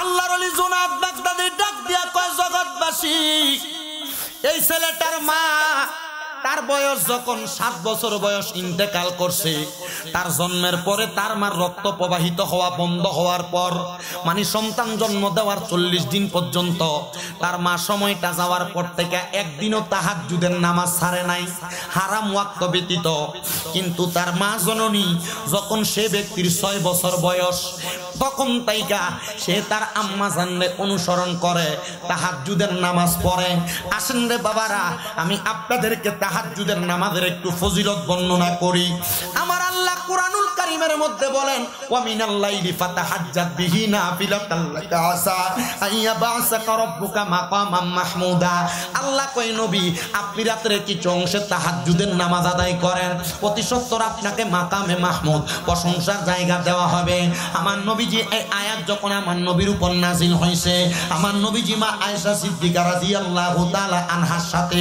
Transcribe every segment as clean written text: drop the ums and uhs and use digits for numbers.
আল্লাহর ওলি জুনায়েদ বাগদাদি ডাক দিয়া কয়, জগৎবাসী, এই ছেলেটার মা তার বয়স যখন 7 বছর বয়স ইন্তেকাল করছে, তার জন্মের পরে তার মার রক্ত প্রবাহিত হওয়া বন্ধ হওয়ার পর, মানে সন্তান জন্ম দেওয়ার 40 দিন পর্যন্ত তার মা সময়টা যাওয়ার পর থেকে একদিনও তাহাজ্জুদের নামাজ ছাড়ে নাই, হারাম ওয়াক্ত ব্যতীত। কিন্তু তার মা জননী যখন সে ব্যক্তির 6 বছর বয়স, তখন তাইকা সে তার আম্মা জানলে অনুসরণ করে, তাহাজ্জুদের নামাজ পড়ে। আসেন রে বাবারা, আমি আপনাদেরকে তাহাজ্জুদের নামাজের একটু ফজিলত বর্ণনা করি। আমার আল্লাহ কুরআনুল কারীমের মধ্যে বলেন, ওয়া মিনাল লাইলি ফাতাহাজ্জাত বিহি নাফিলাতাল লাকা আসা আইয়াবাসাকা রাব্বুকা মাকামাম মাহমুদা। আল্লাহ কয়, নবী আপনি রাতে কিছু অংশে তাহাজ্জুদের নামাজ আদায় করেন, অতি সত্বর আপনাকে মাকামে মাহমুদ প্রশংসার জায়গা দেওয়া হবে। আমার নবীজি এই আয়াত যখন আমার নবীর উপর নাযিল হয়েছে, আমার নবীজি মা আয়েশা সিদ্দিকা রাদিয়াল্লাহু তাআলা আনহার সাথে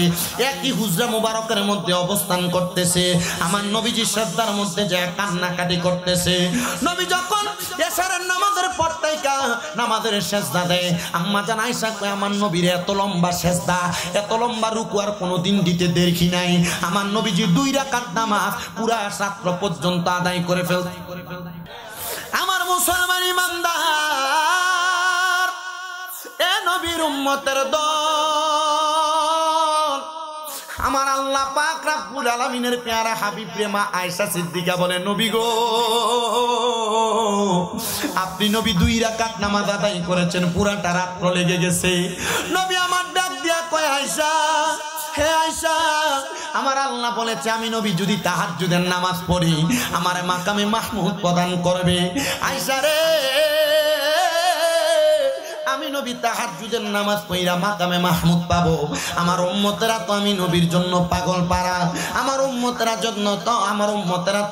একই হুজরা মুবারকের মধ্যে অবস্থান করতেছে। আমার নবীজি সিজদার মধ্যে যে কান্নাকাটি করতেছে। নবী যখন এশারের নামাজের পর থেকে নামাজের সিজদা দেয়, আম্মা জান আয়েশা কয়, আমার নবীর এত লম্বা সিজদা, এত লম্বা রুকু আর কোনোদিন দিতে দেখি নাই। আমার নবীজি 2 রাকাত নামাজ পুরা রাত্র পর্যন্ত আদায় করে ফেলতে। আমার মুসলমান ইমানদার, এ নবীর উম্মতের দল, আমার আল্লাহ পাক রব্বুল আলামিনের প্যারা হাবিব প্রেমা আয়েশা সিদ্দিকা বলে, নবী গো, আপনি নবী 2 রাকাত নামাজ আদায় করেছেন, পুরাটা রাত্র লেগে গেছে। নবী আমার ডাক দিয়া কয়, আয়েশা, হে আয়েশা, আমার আল্লাহ বলেছে আমি নবী যদি তাহাজ্জুদের নামাজ পড়ি আমার মাকামে মাহমুদ প্রদান করবে। আয়েশা রে, আমি নবী তাহাজ্জুদের নামাজ পড়া মাকামে মাহমুদ পাবো। আমার উম্মতেরা তো আমি নবীর জন্য পাগল পারা, আমার উম্মতেরা জন্য তো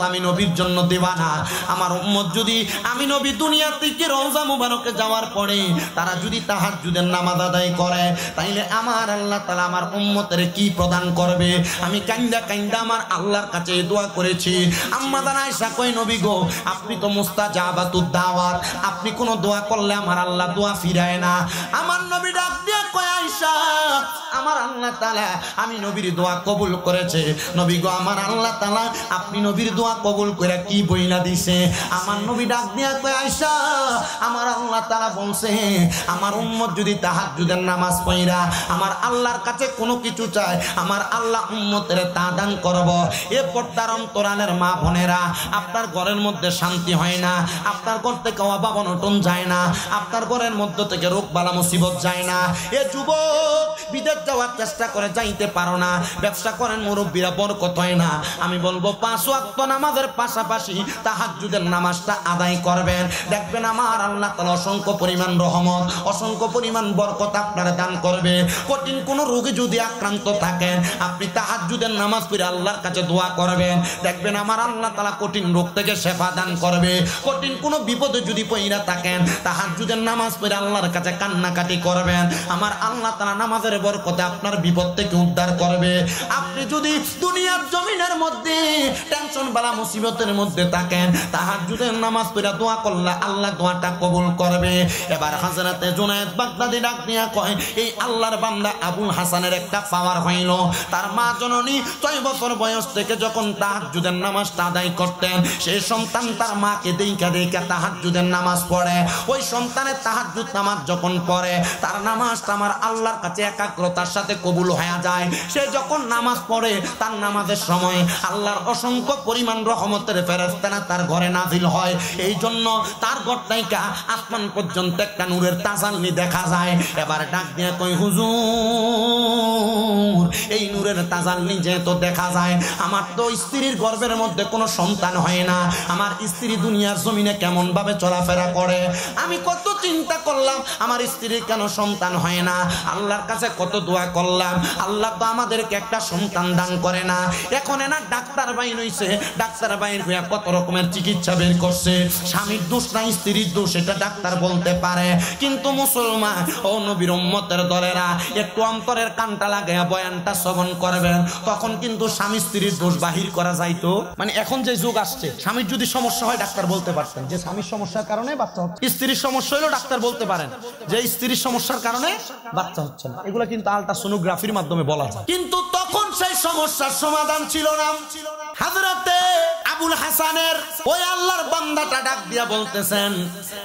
আমি নবীর জন্য দিওয়ানা। আমার উম্মত যদি আমি নবী দুনিয়া থেকে রওজা মুবারকে যাওয়ার পরে তারা যদি তাহাজ্জুদের নামাজ আদায় করে, তাইলে আমার আল্লাহ তাআলা আমার উম্মতের কি প্রদান করবে। আমি কান্দা কান্দা আমার আল্লাহর কাছে দোয়া করেছি। আম্মা জান আয়েশা কয়, নবী গো, আপনি তো মুস্তাজাবাতুদ দাওয়াত, আপনি কোন দোয়া করলে আমার আল্লাহ দোয়া ফিরায় না। আমার নবী ডাক দিয়ে কয়, আয়েশা, আমার আল্লাহ তাআলা আমি নবীর দোয়া কবুল করেছে। নবী গো, আমার আল্লাহ তাআলা আপনি নবীর দোয়া কবুল করে কি বইলা দিছে। আমার নবী ডাক দিয়ে কয়, আয়েশা, আমার আল্লাহ তাআলা বলছে আমার উম্মত যদি তাহাজ্জুদের নামাজ পড়া আমার আল্লাহর কাছে কোনো কিছু চায়, আমার আল্লাহ উম্মতের তা দান করব। এ পর্দার অন্তরালের মা বোনেরা, আপনার ঘরের মধ্যে শান্তি হয় না, আপনার ঘর থেকে অভাব অনটন যায় না, আপনার ঘরের মধ্যে থেকে রোগ বালা মুসিবত যায় না। এ যুবক বিদেশ যাওয়ার চেষ্টা করে যাইতে পারো না, ব্যবসা করেন মুরব্বীরা বরকত হয় না। আমি বলবো 5 ওয়াক্ত নামাজের পাশাপাশি তাহাজ্জুদের নামাজটা আদায় করবেন, দেখবেন আমার আল্লাহ তাআলা অসংখ্য পরিমাণ রহমত, অসংখ্য পরিমাণ বরকত আপনার দান করবে। কঠিন কোন রোগে যদি আক্রান্ত থাকেন, আপনি তাহাজ্জুদের নামাজ পড়ে আল্লাহর কাছে দোয়া করবেন, দেখবেন আমার আল্লাহ তাআলা কঠিন রোগ থেকে শেফা দান করবে। কঠিন কোন বিপদে যদি পইরা থাকেন, তাহাজ্জুদের নামাজ পড়ে আল্লাহর কাছে কান্নাকাটি করবেন, আমার আল্লাহ তাআলা নামাজের বরকতে আপনার বিপদ থেকে উদ্ধার করবে। আপনি যদি দুনিয়ার জমিনের মধ্যে টেনশন বালা মুসিবতের মধ্যে থাকেন, তাহাজ্জুদের নামাজ পড়ে দোয়া করলে আল্লাহ দোয়াটা কবুল করবে। এবার হযরতে জুনায়েদ বাগদাদি ডাক নিয়া কয়, এই আল্লাহর বান্দা আবুল হাসানের একটা পাওয়ার হইল। তার মা জননী 6 বছর বয়স থেকে যখন তাহাজ্জুদের নামাজটা আদায় করতেন, সেই সন্তান তার মাকে দেখা দেখা তাহাজ্জুদের নামাজ পড়ে। ওই সন্তানের তাহাজ্জুদ নামাজ যখন পড়ে, তার নামাজটা আমার আল্লাহর কাছে একাগ্রতার সাথে কবুল হয়ে যায়। সে যখন নামাজ পড়ে, তার নামাজের সময় আল্লাহর অসংখ্য পরিমাণ রহমতের ফেরেশতারা তার ঘরে নাজিল হয়। এই জন্য তার ঘর থেকে আসমান পর্যন্ত একটা নূরের তাজাল্লি দেখা যায়। এবার ডাক দিয়ে কই, হুজুর, এই নূরের তাজাল্লি যেহেতু দেখা যায়, আমার তো স্ত্রীর গর্ভের মধ্যে কোনো সন্তান হয় না, আমার স্ত্রী দুনিয়ার জমিনে কেমন ভাবে চলাফেরা করে, আমি কত চিন্তা করলাম আমার স্ত্রীর কেন সন্তান হয় না, আল্লাহর কাছে কত দোয়া দোয়া করলাম, আল্লাহ তো আমাদেরকে একটা সন্তান দান করে না। এখন এনা ডাক্তার বাইন হইছে, ডাক্তার বাইন হইয়া কত রকমের চিকিৎসা বের করছে। স্বামীর দোষ না স্ত্রীর দোষ এটা ডাক্তার বলতে পারে, কিন্তু মুসলমান ও নবীর উম্মতের দলেরা একটু অন্তরের কানটা লাগাইয়া বয়ানটা শ্রবণ করবেন, তখন কিন্তু স্বামী স্ত্রীর দোষ বাহির করা যাইতো। মানে এখন যে যুগ আসছে, স্বামীর যদি সমস্যা হয় ডাক্তার বলতে পারতেন যে স্বামীর সমস্যার কারণে বাচ্চা হচ্ছে, স্ত্রীর সমস্যা হলো ডাক্তার বলতে পারেন যে স্ত্রীর সমস্যার কারণে বাচ্চা হচ্ছে না। এগুলো কিন্তু আল্ট্রাসোনোগ্রাফির মাধ্যমে বলা যায়, কিন্তু তখন সেই সমস্যার সমাধান ছিল না। হযরতে আবুল হাসানের ওই আল্লাহর বান্দাটা ডাক দিয়া বলতেছেন,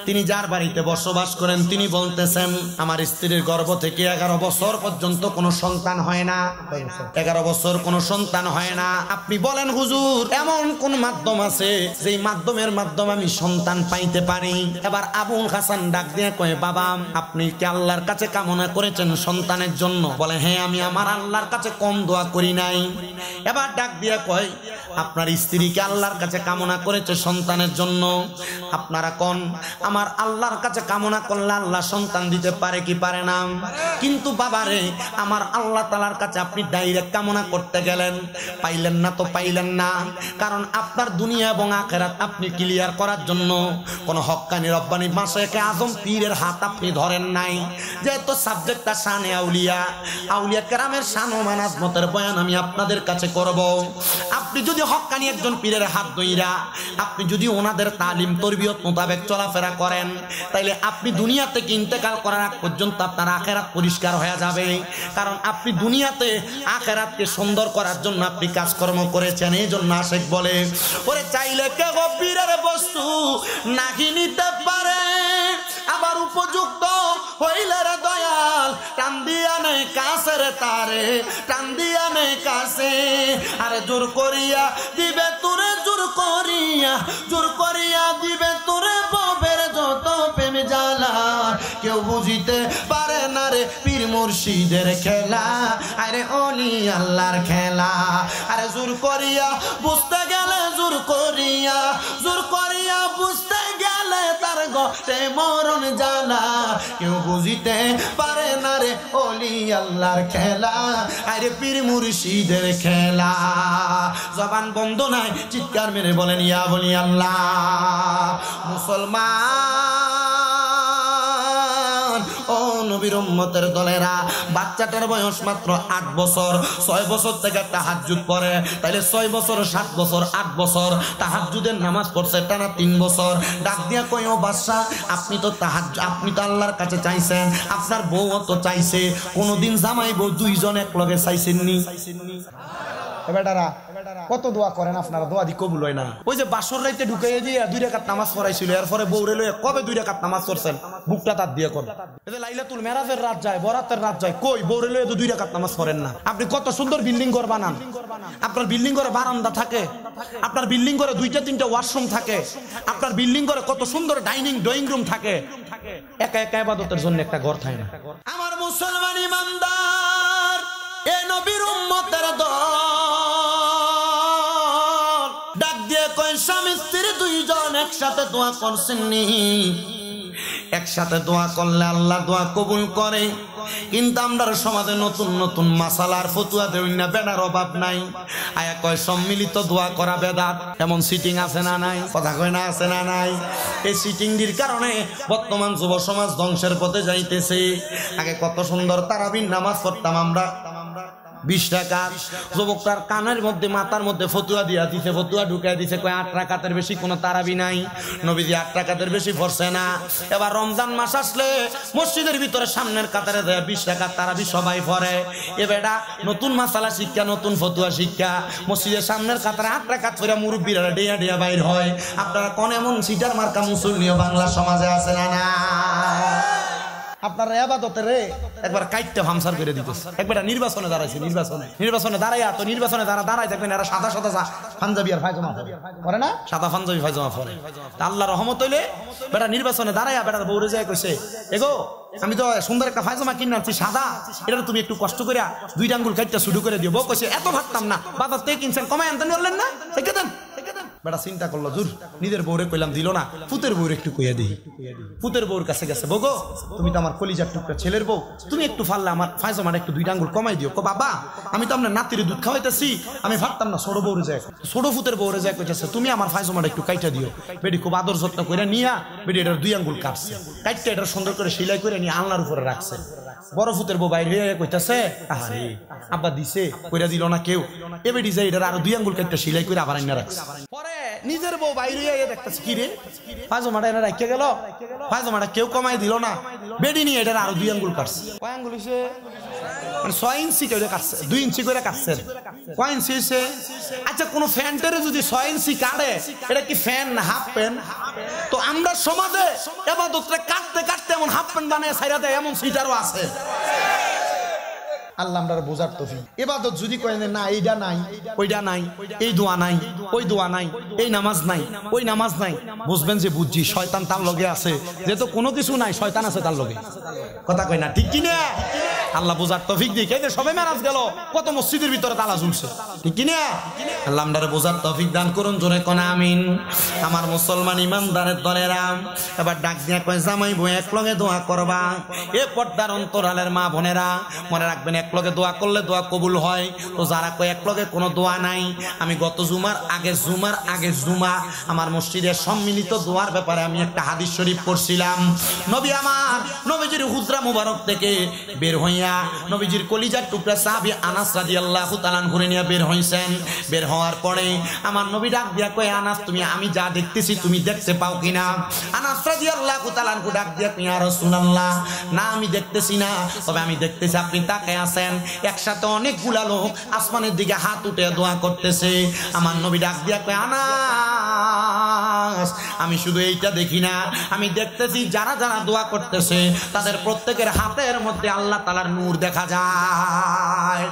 তিনি যার বাড়িতে বসবাস করেন তিনি বলতেছেন, আমার স্ত্রীর গর্ভ থেকে 11 বছর পর্যন্ত কোনো সন্তান হয় না, 11 বছর কোনো সন্তান হয় না। আপনি বলেন হুজুর এমন কোন মাধ্যম আছে যেই মাধ্যমের মাধ্যমে আমি সন্তান পাইতে পারি? এবার আবুল হাসান ডাক দিয়ে কয়, বাবা আপনি কি আল্লাহর কাছে কামনা করেছেন সন্তানের জন্য? বলে হ্যাঁ, আমি আমার আল্লাহর কাছে কম দোয়া করি নাই। এবার ডাক দিয়ে কয়, আপনার স্ত্রীকে আল্লাহর কাছে কামনা করেছে সন্তানের জন্য, আপনারা কোন আমার আল্লাহর কাছে কামনা করলে আল্লাহ সন্তান দিতে পারে কি পারে না? কিন্তু বাবারে আমার আল্লাহ তাআলার কাছে আপনি ডাইরেক্ট কামনা করতে গেলেন, পাইলেন না তো পাইলেন না, কারণ আপনার দুনিয়া এবং আখিরাত আপনি ক্লিয়ার করার জন্য কোন হক্কানি রব্বানি মাশায়েখে আজম পীরের হাত আপনি ধরেন নাই। যেহেতু সাবজেক্টটা শানে আউলিয়া, আউলিয়া কেরামের শান ও মানাজমতের বয়ান আমি আপনাদের কাছে করব। আপনি যদি হক্কানি একজন পীরের হাত ধইরা আপনি যদি ওনাদের তালিম তরবিয়ত মোতাবেক চলাফেরা করেন, তাইলে আপনি দুনিয়া থেকে ইন্তেকাল করার আগ পর্যন্ত আপনার আখিরাত পরিষ্কার হয়ে যাবে। কারণ আপনি দুনিয়াতে আখিরাতকে সুন্দর করার জন্য আপনি কাজকর্ম করেছেন। এই জন্য আশেক বলে, ওরে চাইলে কে গো পীরের বস্তু নাকি নিতে পারে, আবার উপযুক্ত হইলে রে দয়াল টান দিয়া নে কাছে রে তারে, টান দিয়া নে কাছে, আরে জোর করিয়া দিবে তোরে, জোর করিয়া দিবে তোরে ববের যত প্রেম জ্বালা, কেউ বুঝিতে পারে না রে পীর মুর্শিদের খেলা, আরে ওলি আল্লাহর খেলা। আরে জোর করিয়া বুঝতে গেলে, জোর করিয়া বুঝতে গেলে তার গতে মরণ জ্বালা, কেউ বুঝিতে পারে না রে ওলি আল্লাহর খেলা, আরে পীর মুর্শিদের খেলা। জবান বন্ধ নাই, চিৎকার মেরে বলেন ইয়া বলি আল্লাহ। মুসলমান ও নবীর উম্মতের দলেরা, বাচ্চাটার বয়স মাত্র 8 বছর, 6 বছর থেকে তাহাজ্জুদ পড়ে, তাইলে 6 বছর 7 বছর 8 বছর তাহাজ্জুদের নামাজ পড়ছে টানা 3 বছর। ডাক দিয়া কই, ও বাদশা আপনি তো আল্লাহর কাছে চাইছেন, আপনার বউও তো চাইছে, কোনদিন জামাই বউ দুইজন এক লগে চাইছেননি? বেটারা কত দোয়া করেন আপনারা, দোয়া দি কবুল হয় না। ওই যে বাসর রাইতে ঢুকাইয়া দিয়ে 2 রাকাত নামাজ পড়াইছিল, এরপরে বউরে লইয়া কবে 2 রাকাত নামাজ পড়ছেন? বুকটা তার দিয়ে কোন লাইলাতুল মেরাজের রাত যায়, বরাতের রাত যায়, কই বউরে লইয়া তো 2 রাকাত নামাজ পড়েন না। আপনি কত সুন্দর বিল্ডিং ঘর বানান, আপনার বিল্ডিং ঘরে বারান্দা থাকে, আপনার বিল্ডিং ঘরে 2টা 3টা ওয়াশরুম থাকে, আপনার বিল্ডিং ঘরে কত সুন্দর ড্রয়িং রুম থাকে, একা একা ইবাদতের জন্য একটা ঘর থাকে না। আমার মুসলমান ইমানদার এ নবীর উম্মতের দল ডাক দিয়ে কয়, স্বামী স্ত্রী দুইজন একসাথে দোয়া করছেননি? একসাথে দোয়া করলে আল্লাহ দোয়া কবুল করে, কিন্তু আমরা সমাজে নতুন নতুন মাসালার ফতুয়া দেই না, বেড়ার অভাব নাই। আয়া কয় সম্মিলিত দোয়া করা বেদাত, এমন সিটিং আছে না নাই? কথা কয় না আছে না নাই? এই সিটিংটির কারণে বর্তমান যুব সমাজ ধ্বংসের পথে যাইতেছে। আগে কত সুন্দর তারাবির নামাজ পড়তাম আমরা, 20 টাকা। যুবকটার কানের মধ্যে মাথার মধ্যে ফতুয়া দিয়া দিছে, ফতুয়া ঢুকাই দিছে, কয় 8 রাকাতের বেশি কোনো তারাবি নাই, নবীজি 8 রাকাতের বেশি পড়ছে না। এবার রমজান মাস আসলে মসজিদের ভিতরে সামনের কাতারে দেয় 20 টাকা তারাবি সবাই পড়ে। এ বেটা নতুন মাসালা শিক্ষা, নতুন ফতুয়া শিক্ষা, মসজিদের সামনের কাতারে 8 রাকাত পড়ে মুরব্বীরা ডেয়া ডেয়া বাইর হয়। আপনারা কোন এমন সিটার মার্কা মুসল্লিও বাংলা সমাজে আছে না? না, আপনার ইবাদতের একবার কাইটটা ভামসার করে দিতেছে। একবার নির্বাচনে দাঁড়াইছে, নির্বাচনে দাঁড়াইয়া তো নির্বাচনে দাঁড়ায় দেখবেন এরা সাদা পাঞ্জাবি আর ফায়জামা পরে না, সাদা পাঞ্জাবি ফায়জামা পরে। আল্লাহ রহমত হইলে বেটা নির্বাচনে দাঁড়াইয়া বেটার বউরে যায় কইছে, এগো আমি তো সুন্দর একটা ফায়জামা কিনে আনছি সাদা, এটা তুমি একটু কষ্ট করে 2 আঙ্গুল কাইটটা শুরু করে দিও। বউ কইছে এত ভাবতাম না, বাজার থেকে কিনছেন, কমায় আনতেন বললেন না, দেখে দেন বেটা চিন্তা করলো দূর নিজের বউরে কইলাম দিল না, ফুতের বউরে একটু কইয়া দিই। ফুতের বউর কাছে গেছে, বগো তুমি তো আমার কলিজার টুকরা ছেলের বউ, তুমি একটু ফাললে আমার ফায়জামাটা একটু 2 আঙ্গুল কমাই দিও। বাবা আমি তো আপনার নাতির দুধ খাওয়াইতেছি, আমি ভাবতাম না। ছোট বউরে যায়, ছোট ফুতের বউরে যায় কইতেছে তুমি আমার ফায়জামাটা একটু কাইটা দিও। বেটি খুব আদর যত্ন করে নিয়া বেটি এটার 2 আঙ্গুল কাটছে, কাটতে এটা সুন্দর করে সেলাই করে নিয়ে আলনার উপরে রাখছে। বড় ফুতের বউ বাইরে কইতাছে আরে আব্বা দিছে কইরা দিল না কেউ, এ বেটি যাই এটার আরো 2 আঙ্গুল কাটতে সেলাই করে আবার আইনা রাখছে। পরে নিজের বউ বাইরে দেখতেছে কি রে ফায়জামাটা এনে রাখিয়ে গেল, ফায়জামাটা কেউ কমাই দিল না, বেডি নিয়ে এটার আরো 2 আঙ্গুল কাটছে। কয় আঙ্গুল হইছে? 6 ইঞ্চি করে কাটছে, 2 ইঞ্চি করে কাটছে। কয় ইঞ্চি হইছে? আচ্ছা কোন ফ্যান্টের যদি 6 ইঞ্চি কাটে এটা কি ফ্যান না হাফ প্যান্ট? তো আমরা সমাজে ইবাদতরে কাটতে কাটতে এমন হাফ প্যান্ট বানায় ছাইরা দেয় এমন সিটারও আছে। আল্লাহ আমরা বোঝার তৌফিক। ইবাদত যদি কয় না এইটা নাই ওইটা নাই, এই দোয়া নাই ওই দোয়া নাই, এই নামাজ নাই ওই নামাজ নাই, বুঝবেন যে বুঝছি শয়তান তার লগে আছে। যেহেতু কোনো কিছু নাই শয়তান আছে তার লগে, কথা কয় না ঠিক কি না? আল্লাহ বোঝার তৌফিক দিক। এই যে সবে মেরাজ গেল, কত মসজিদের ভিতরে তালা ঝুলছে, ঠিক কি না? আল্লাহ আমরা বোঝার তৌফিক দান করুন, জোরে কোন আমিন। আমার মুসলমান ইমানদারের দলেরাম এবার ডাক দিয়া কয় জামাই বউ এক লগে দোয়া করবা। এ পর্দার অন্তরালের মা বোনেরা মনে রাখবেন এক লগে দোয়া করলে দোয়া কবুল হয়। তো যারা কয় এক লগে কোনো দোয়া নাই, আমি গত জুমার আগে জুমা আমার মসজিদের সম্মিলিত দোয়ার ব্যাপারে আমি একটা হাদিস শরীফ পড়ছিলাম। নবী আমার নবীজির হুজরা মুবারক থেকে বের হইয়া নবীজির কলিজার টুকরা সাহাবী আনাস রাদিয়াল্লাহু তাআলা ঘুরে নিয়ে বের হইছেন। বের হওয়ার পরে আমার নবী ডাক দিয়া কয় আনাস তুমি আমি যা দেখতেছি তুমি দেখতে পাও কিনা? আনাস রাদিয়াল্লাহু তাআলা ডাক দিয়া কয় ইয়া রাসূলুল্লাহ না আমি দেখতেছি না, তবে আমি দেখতেছি আপনি তাকায় আছেন, একসাথে অনেকগুলা লোক আসমানের দিকে হাত উঠে দোয়া করতেছে। আমার নবী ডাক দিয়া কয় আনাস আমি শুধু এইটা দেখি না, আমি দেখতেছি যারা যারা দোয়া করতেছে তাদের প্রত্যেকের হাতের মধ্যে আল্লাহ তাআলার নূর দেখা যায়।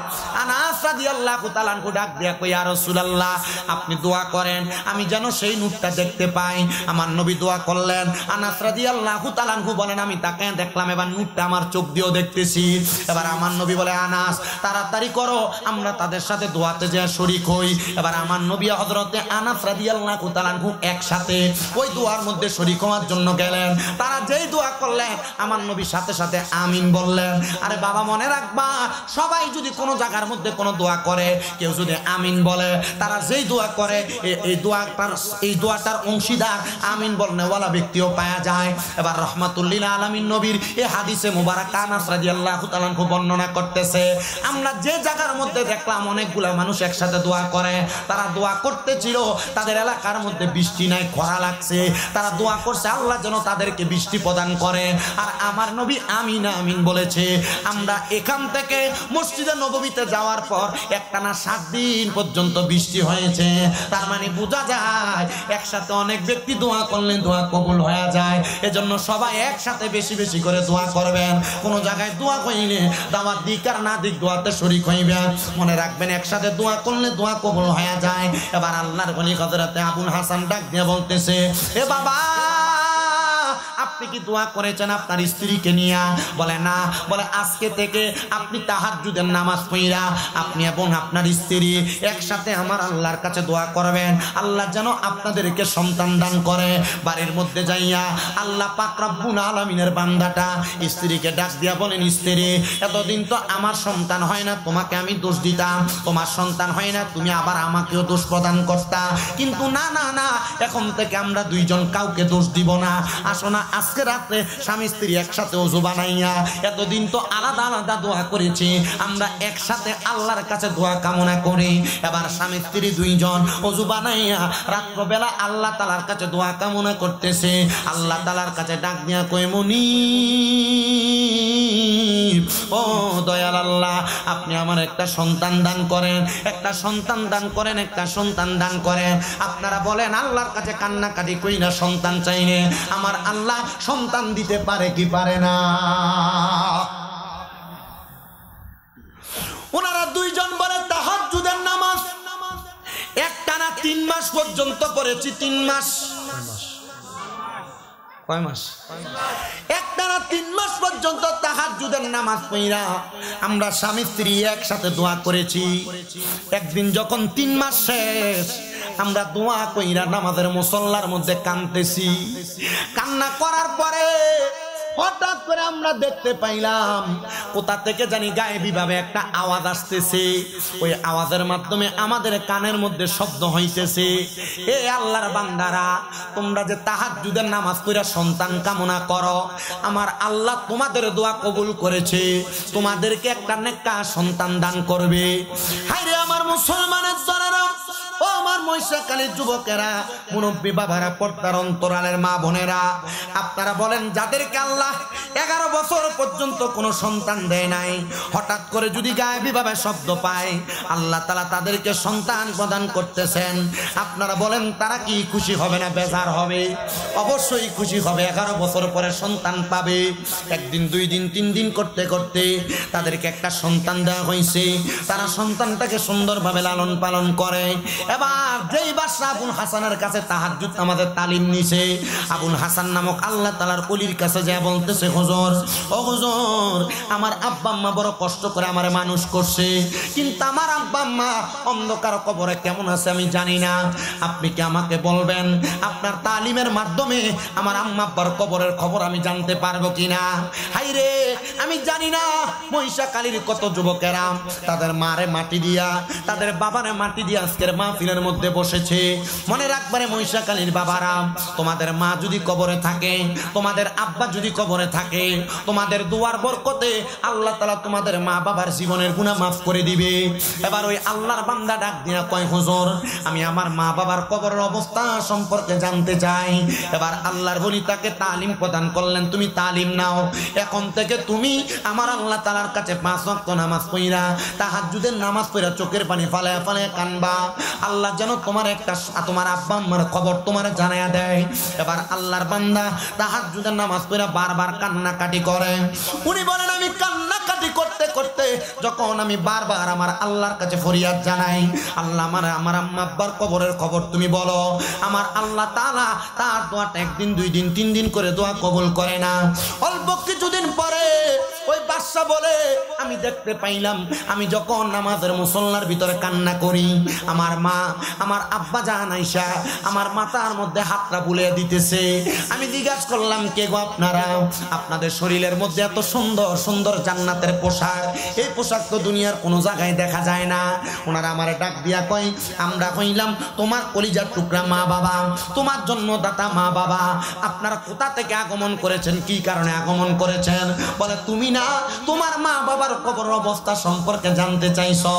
আনাস রাদিয়াল্লাহু তাআলা ডাক দিয়া কয় ইয়া রাসূলুল্লাহ আপনি দোয়া করেন আমি যেন সেই নূরটা দেখতে পাই। আমার নবী দোয়া করলেন। আনাস রাদিয়াল্লাহু তাআলা বলেন আমি তাকে দেখলাম, এবার নূরটা আমার চোখ দিয়েও দেখতেছি। এবার আমার নবী বলে আনাস তাড়াতাড়ি করো আমরা তাদের সাথে দোয়াতে যে শরীক হই। এবার আমার নবী হযরতে আনাস রাদিয়াল্লাহু তাআলা একসাথে ওই দোয়ার মধ্যে শরীক হওয়ার জন্য গেলেন। তারা যেই দোয়া করলেন আমার নবী সাথে সাথে আমিন বললেন। আরে বাবা মনে রাখবা সবাই যদি কোনো জায়গার মধ্যে কোনো দোয়া করে কেউ যদি আমিন বলে, তারা যেই দোয়া করে এই দোয়াটার অংশীদার আমিন বলনেওয়ালা ব্যক্তিও পাওয়া যায়। এবার রহমাতুল্লিল আলামিন নবীর এই হাদিসে মুবারাক আনাস রাদিয়াল্লাহু তাআলা বর্ণনা করতেছে আমরা যে জায়গার মধ্যে দেখলাম অনেকগুলা মানুষ একসাথে দোয়া করে, তারা দোয়া করতেছিল তাদের এলাকার মধ্যে বৃষ্টি নাই, খরা লাগছে, তারা দোয়া করছে আল্লাহ যেন তাদেরকে বৃষ্টি প্রদান করে। আর আমার নবী আমিন আমিন বলেছে। আমরা এখান থেকে মসজিদে নববীতে যাওয়ার পর একটানা 7 দিন পর্যন্ত বৃষ্টি হয়েছে। তার মানে বোঝা যায় একসাথে অনেক ব্যক্তি দোয়া করলে দোয়া কবুল হয়ে যায়। এজন্য সবাই একসাথে বেশি বেশি করে দোয়া করবেন। কোন জায়গায় দোয়া কইলে দাওয়াত দিক আর না দিক দোয়াতে শরীক হইবেন। মনে রাখবেন একসাথে দোয়া করলে দোয়া কবুল হয়ে যায়। এবার আল্লাহর ওলি হযরতে আবুল হাসান ডাক দিয়ে বলতেছে এ বাবা আপনি কি দোয়া করেছেন আপনার স্ত্রীকে নিয়ে? বলে না। বলে আজকে থেকে আপনি তাহাজ্জুদের নামাজ পড়া আপনি এবং আপনার স্ত্রী একসাথে আমার আল্লাহর কাছে দোয়া করবেন আল্লাহ যেন আপনাদেরকে সন্তান দান করে। বাড়ির মধ্যে যাইয়া আল্লাহ পাক রব্বুল আলামিনের বান্দাটা স্ত্রীকে ডাক দিয়া বলেন স্ত্রী এতদিন তো আমার সন্তান হয় না তোমাকে আমি দোষ দিতাম, তোমার সন্তান হয় না তুমি আবার আমাকেও দোষ প্রদান করতা, কিন্তু না না না এখন থেকে আমরা দুইজন কাউকে দোষ দিব না। আসো না আজকে রাতে স্বামী স্ত্রী একসাথে ওযু বানাইয়া, এতদিন তো আলাদা আলাদা দোয়া করেছি আমরা একসাথে আল্লাহর কাছে দোয়া কামনা করি। এবার স্বামী স্ত্রী দুইজন ওযু বানাইয়া রাত্রবেলা আল্লাহ তাআলার কাছে দোয়া কামনা করতেছে। আল্লাহ তাআলার কাছে ডাক দিয়া কই মুনিব ও দয়াল আল্লাহ আপনি আমার একটা সন্তান দান করেন, একটা সন্তান দান করেন, একটা সন্তান দান করেন। আপনারা বলেন আল্লাহর কাছে কান্নাকাটি কইরা সন্তান চাইলে আমার আল্লাহ সন্তান দিতে পারে কি পারে না? ওনারা দুইজন বলে তাহাজ্জুদের নামাজ একটানা 3 মাস পর্যন্ত পড়েছি। 3 মাস কয় মাস? একটানা 3 মাস পর্যন্ত তাহাজ্জুদের নামাজ পড়া আমরা স্বামী স্ত্রী একসাথে দোয়া করেছি। একদিন যখন 3 মাস শেষ আমরা দোয়া কইরা নামাজের মুসল্লার মধ্যে কাঁদতেছি। কান্না করার পরে হঠাৎ করে আমরা দেখতে পাইলাম কোথা থেকে জানি গায়েবী ভাবে একটা আওয়াজ আসতেছে। ওই আওয়াজের মাধ্যমে আমাদের কানের মধ্যে শব্দ হইতেছে, এ আল্লাহর বান্দারা, তোমরা যে তাহাজ্জুদের নামাজ পড়া সন্তান কামনা করো, আমার আল্লাহ তোমাদের দোয়া কবুল করেছে, তোমাদেরকে একটা নেককা সন্তান দান করবে। হায়রে আমার মুসলমানের জনেরা, ও আমার মহিষাখালীর যুবকেরা, মুরব্বী বাবারা, পর্দার অন্তরালের মা বোনেরা, আপনারা বলেন যাদেরকে আল্লাহ 11 বছর পর্যন্ত কোনো সন্তান দেয় নাই, হঠাৎ করে যদি গায়েবী ভাবে শব্দ পায় আল্লাহ তাআলা তাদেরকে সন্তান প্রদান করতেছেন, আপনারা বলেন তারা কি খুশি হবে না বেজার হবে? অবশ্যই খুশি হবে। 11 বছর পরে সন্তান পাবে। একদিন, 2 দিন, 3 দিন করতে করতে তাদেরকে একটা সন্তান দেওয়া হয়েছে। তারা সন্তানটাকে সুন্দরভাবে লালন পালন করে। এবার যেই বাদশা আবুল হাসানের কাছে তাহাজ্জুদ আমাদের তালিম নিছে, আবুল হাসান নামক আল্লাহ তাআলার ওলির কাছে যা বলতেছে, হুজুর, ও হুজুর, আমার আব্বা আম্মা বড় কষ্ট করে আমারে মানুষ করছে, কিন্তু আমার আব্বা আম্মা অন্ধকার কবরে কেমন আছে আমি জানি না। আপনি কি আমাকে বলবেন আপনার তালিমের মাধ্যমে আমার আম্মা আব্বার কবরের খবর আমি জানতে পারবো কিনা? হাইরে, আমি জানি না মহিষাখালীর কত যুবকেরা তাদের মারে মাটি দিয়া, তাদের বাবারে মাটি দিয়া আজকের মাহফিলের মধ্যে বসেছে। মনে রাখবারে মহিষাখালীর বাবারা, তোমাদের মা যদি কবরে থাকে, তোমাদের আব্বা যদি কবরে থাকে, তোমাদের দুয়ার বরকতে আল্লাহ তাআলা তোমাদের মা বাবার জীবনের গুনাহ মাফ করে দিবে। এবার ওই আল্লাহর বান্দা ডাক দিয়া কয়, হুজুর, আমি আমার মা বাবার কবরের অবস্থা সম্পর্কে জানতে চাই। এবার আল্লাহর বলি তাকে তালিম প্রদান করলেন, তুমি তালিম নাও, এখন থেকে তুমি আমার আল্লাহ তাআলার কাছে 5 ওয়াক্ত নামাজ পড়া, তাহাজ্জুদের নামাজ পড়া চোখের পানি ফালায়া ফালায়া কানবা। আল্লাহ যেন তোমার একটা, তোমার আব্বা আম্মার খবর তোমার জানায়া দেয়। এবার আল্লাহর বান্দা তাহাজ্জুদের নামাজ পড়া বারবার কান্নাকাটি করে। উনি বলেন, আমি কান্নাকাটি করতে করতে যখন আমি বারবার আমার আল্লাহর কাছে ফরিয়াদ জানাই, আল্লাহ, আমার আম্মা আব্বার কবরের খবর তুমি বলো, আমার আল্লাহ তাআলা তার দোয়াটা 1 দিন, 2 দিন, 3 দিন করে দোয়া কবুল করে না। অল্প কিছুদিন পরে ওই বাদশা বলে, আমি দেখতে পাইলাম আমি যখন নামাজের মুসল্লার ভিতরে কান্না করি, আমার মা, আমার আব্বা জান আয়েশা আমার মাথার মধ্যে হাতটা বুলিয়ে দিতেছে। আমি জিজ্ঞাসা করলাম, কে গো আপনারা? আপনাদের শরীরের মধ্যে এত সুন্দর সুন্দর জান্নাতের পোশাক, এই পোশাক তো দুনিয়ার কোনো জায়গায় দেখা যায় না। ওনারা আমারে ডাক দিয়া কয়, আমরা কইলাম তোমার কলিজার টুকরা মা বাবা, তোমার জন্মদাতা মা বাবা, আপনারা কোথা থেকে আগমন করেছেন, কি কারণে আগমন করেছেন? বলে, তুমি না তোমার মা বাবার কবর অবস্থা সম্পর্কে জানতে চাইছো?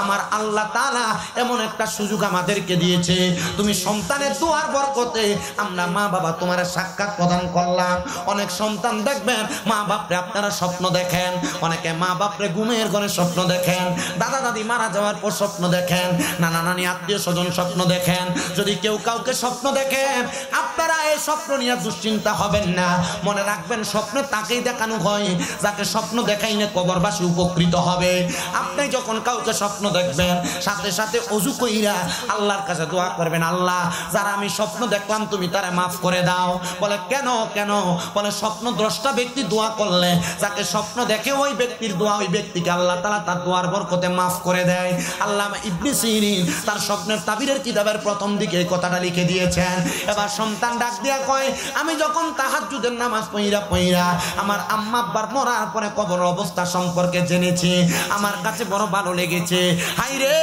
আমার আল্লাহ তাআলা এমন একটা সুযোগ আমাদেরকে দিয়েছে, তুমি সন্তানের দোয়ার বরকতে আমরা মা বাবা তোমার সাক্ষাৎ প্রদান করলাম। অনেক সন্তান দেখবেন মা বাপরে আপনারা স্বপ্ন দেখেন, অনেকে মা বাপরে ঘুমের ঘরে স্বপ্ন দেখেন, দাদা দাদি মারা যাওয়ার পর স্বপ্ন দেখেন, নানা নানি আত্মীয় স্বজন স্বপ্ন দেখেন। যদি কেউ কাউকে স্বপ্ন দেখেন, আপনারা এই স্বপ্ন নিয়ে দুশ্চিন্তা হবেন না। মনে রাখবেন, স্বপ্নে তাকেই দেখানো হয় যাকে স্বপ্ন দেখাইলে কবরবাসী উপকৃত হবে। আপনি যখন কাউকে স্বপ্ন দেখবেন, সাথে সাথে ওযু কইরা আল্লাহর কাছে দোয়া করবেন, আল্লাহ, যারা আমি স্বপ্ন দেখলাম তুমি তারা মাফ করে দাও। বলে, কেন কেন? বলে, স্বপ্ন দ্রষ্টা ব্যক্তি দোয়া করলে যাকে স্বপ্ন দেখে ওই ব্যক্তির দোয়া ওই ব্যক্তিকে আল্লাহ তাআলা তার দোয়ার বরকতে মাফ করে দেয়। আল্লামা ইবনে সিরিন তার স্বপ্নের তাবিরের কিতাবের প্রথম দিকে এই কথাটা লিখে দিয়েছেন। এবার সন্তান ডাক দিয়া কয়, আমি যখন তাহাজ্জুদের নামাজ পড়া আমার আম্মা আব্বার মরার পরে কবর অবস্থা সম্পর্কে জেনেছি, আমার কাছে বড় ভালো লেগেছে। হায়রে,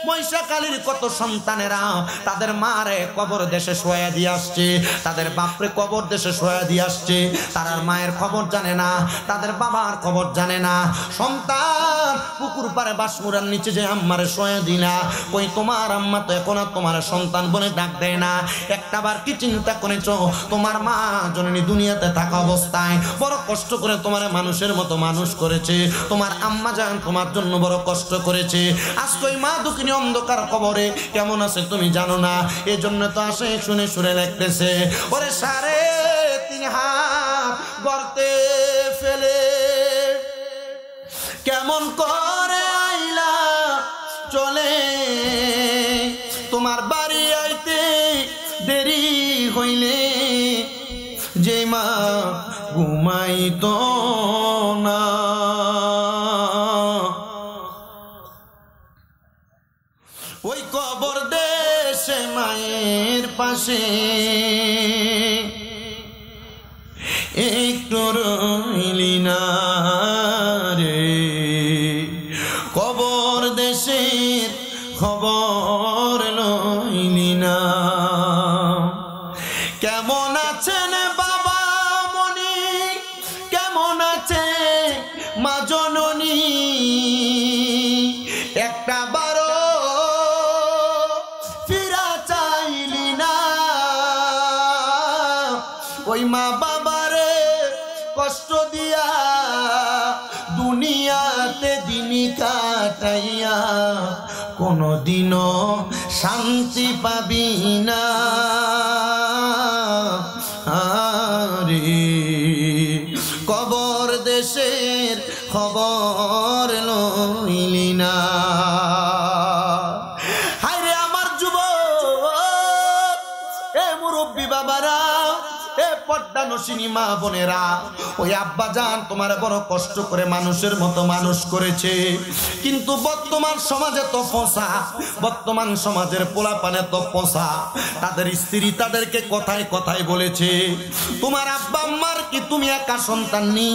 মহিষাখালীর কত সন্তানেরা তাদের মারে কবর দেশে শোয়া দিয়ে আসছে, তাদের বাপরে কবর দেশে শোয়া দিয়ে আসছে, তারা মায়ের খবর জানে না, তাদের বাবার খবর জানে না। সন্তান পুকুর পাড়ে বাঁশমুড়ার নিচে যে আম্মারে শোয়া দিলা, কই তোমার আম্মা তো এখন আর তোমার সন্তান বলে ডাক দেয় না। একটাবার কি চিন্তা করেছো, তোমার মা জননী দুনিয়াতে থাকা অবস্থায় বড় কষ্ট করে তোমার মানুষের মতো মানুষ করেছে, তোমার আম্মা জান তোমার জন্য বড় কষ্ট করেছে। আজকে ওই মা দুঃখিনী অন্ধকার কবরে কেমন আছে তুমি জানো না, এজন্য তো আসে শুনে শুনে লাগতেছে, ওরে 3.5 হাত গর্তে ফেলে কেমন করে আইলা চলে, তোমার বাড়ি আইতে দেরি হইলে যে মা ঘুমাইতো না। ওই কবর দে মায়ের পাশে একটু রইলি না রে, কবর দেশের খবর লইলি না। কেমন আছেন বাবা মনি, কেমন আছে মা জননী, একটা বারো ফিরা চাইলি না। ওই মা বাবারে কষ্ট দিয়া দুনিয়াতে দিনই কাটাইয়া কোনদিনও শান্তি পাবি না রে, কবর দেশের খবর লইলি না। হায়রে আমার যুবক, এ মুরব্বী বাবারা, এ পর্দা নসিনী মা বোনেরা, ওই আব্বা জান তোমার বড় কষ্ট করে মানুষের মতো মানুষ করেছে, কিন্তু বর্তমান সমাজে তো পোষা, বর্তমান সমাজের পোলাপানে তো পোষা, তাদের স্ত্রী তাদেরকে কথায় কথায় বলেছে তোমার আব্বা আম্মার কি তুমি একা সন্তান নি,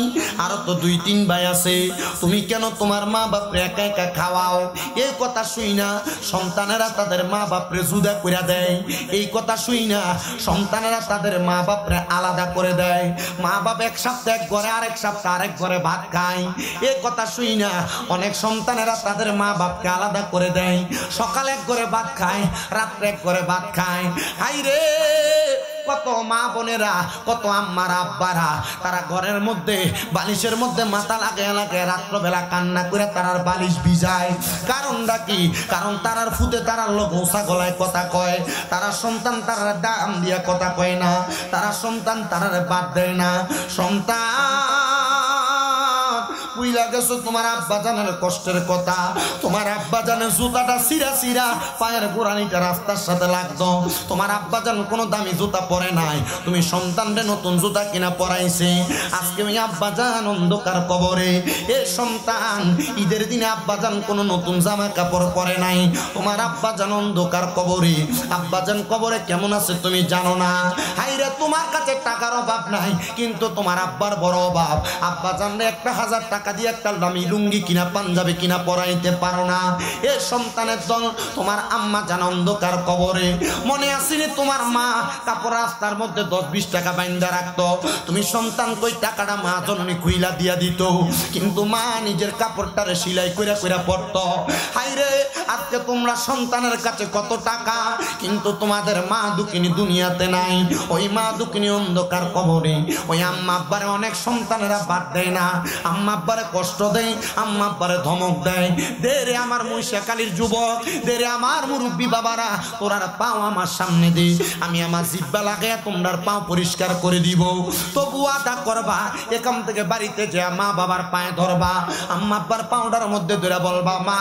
আরো তো 2-3 ভাই আছে, তুমি কেন তোমার মা বাপরে একা একা খাওয়াও। এই কথা শুই না সন্তানেরা তাদের মা বাপরে জুদা করে দেয়, এই কথা শুই না সন্তানেরা তাদের মা বাপরে আলাদা করে দেয়, মা বাপ এক সপ্তাহ এক ঘরে আরেক সপ্তাহ আরেক ঘরে ভাত খায়। এই কথা শুই না অনেক সন্তানেরা তাদের মা বাপকে আলাদা করে দেয়, সকালে এক ঘরে ভাত খায়, রাত্রে এক ঘরে ভাত খায়। হাই রে, কত মা বোনেরা, কত আম্মারা আব্বারা, তারা ঘরের মধ্যে বালিশের মধ্যে মাথা লাগে লাগে রাত্রবেলা কান্না করে তারার বালিশ ভিজায়। কারণটা কি? কারণ তারার ফুতে তারার লোক উঁচা গলায় কথা কয়, তারা সন্তান তারার দাম দিয়া কথা কয় না, তারা সন্তান তারার বাদ দেয় না। সন্তান বুইলা গেছো তোমার আব্বা জানের কষ্টের কথা, তোমার আব্বা জানের জুতাটা সিরা সিরা পায়ের গোড়ানিটা রাস্তার সাথে লাগতো, তোমার আব্বা জান কোনো দামি জুতা পরে নাই, তুমি সন্তানরে নতুন জুতা কিনা পরাইছে। আজকে ওই আব্বা জান অন্ধকার কবরে, এ সন্তান ঈদের দিনে আব্বা জান কোনো নতুন জামা কাপড় পরে নাই, তোমার আব্বা জান অন্ধকার কবরে। আব্বা জান কবরে কেমন আছে তুমি জানো না। হাইরে, তোমার কাছে টাকার অভাব নাই, কিন্তু তোমার আব্বার বড় অভাব। আব্বা জানরে 1000 টাকা দিয়ে একটা দামি লুঙ্গি কিনা পাঞ্জাবি কিনা পরাইতে পারো না। এ সন্তানের দল, তোমার আম্মা জান অন্ধকার কবরে। মনে আসেনি তোমার মা কাপড় রাস্তার মধ্যে 10-20 টাকা বাইন্দা রাখতো, তুমি সন্তান কই টাকাটা মা জননী খুইলা দিয়া দিত, কিন্তু মা নিজের কাপড়টারে সিলাই কইরা কইরা পরতো। হাইরে, আজকে তোমরা সন্তানের কাছে কত টাকা, কিন্তু তোমাদের মা দুঃখিনী দুনিয়াতে নাই। ওই মা দুঃখিনী অন্ধকার কবরে। ওই আম্মা আব্বারে অনেক সন্তানেরা বাদ দেয় না, আম্মা আব্বারে কষ্ট দেয়, আম্মা আব্বারে ধমক দেয়। দে রে আমার মহিষাকালীর যুবক, দে রে আমার মুরব্বী বাবারা, তোরার পাও আমার সামনে দে, আমি আমার জিব্বা লাগাইয়া তোমরার পাও পরিষ্কার করে দিব। তবু আদা করবা, এখান থেকে বাড়িতে যে মা বাবার পায়ে ধরবা, আম্মা আব্বার পাউডার মধ্যে ধরে বলবা, মা